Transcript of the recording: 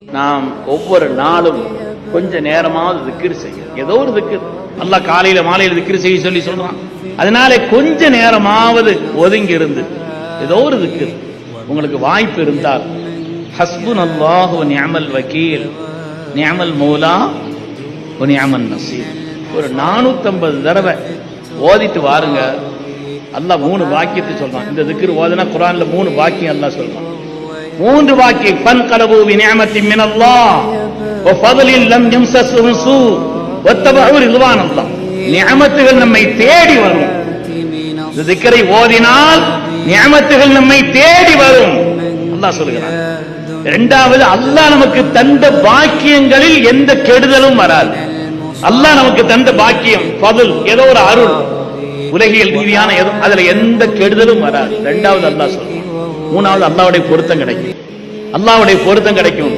நாம் ஒவ்வொரு நாளும் கொஞ்ச நேரமாவது திக்ர் செய்யும். ஏதோ ஒரு திக்ர் அல்லாஹ் காலையில மாலையில திக்ர் செய்ய சொல்லி சொல்றான். அதனால கொஞ்ச நேரமாவது ஒதுங்கி இருந்து ஏதோ ஒரு திக்ர் உங்களுக்கு வாய்ப்பு இருந்தால் ஹஸ்புனல்லாஹு வ நிஅமல் வக்கீல் நிஅமல் மௌலா வ நிஅமன் நஸீர் ஒரு 450 தடவை ஓதிட்டு வாருங்க. அல்லாஹ் 3 வாக்கியத்தை சொல்றான். இந்த திக்ர் ஓதுனா குர்ஆன்ல 3 வாக்கியம் அல்லாஹ் சொல்றான். 3 வாக்கியம் ஃபன்கலபு பிநிஅமத்தின் மினல்லாஹ் வ ஃபضலின் லம் யம்சஸ்ஹு சூ வத்தபஉ ரிضوانல்லாஹ். நிஅமத்துகள் நம்மை தேடி வரும். இந்த திக்ரை ஓதினால் நிஅமத்துகள் நம்மை தேடி வரும் அல்லாஹ் சொல்கிறான். இரண்டாவது, அல்லாஹ் நமக்கு தந்த பாக்கியங்களில் எந்த கெடுதலும் வராது. அல்லாஹ் நமக்கு தந்த பாக்கியம் ஃபضல், ஏதோ ஒரு அருள், உலகியல் ரீதியான அதுல எந்த கெடுதலும் வராது. இரண்டாவது அல்லாஹ் சொல்றான். மூணாவது அல்லாஹ்வுடைய பொருத்தம் கிடைக்கும். அல்லாஹ்வுடைய பொருத்தம் கிடைக்கும்.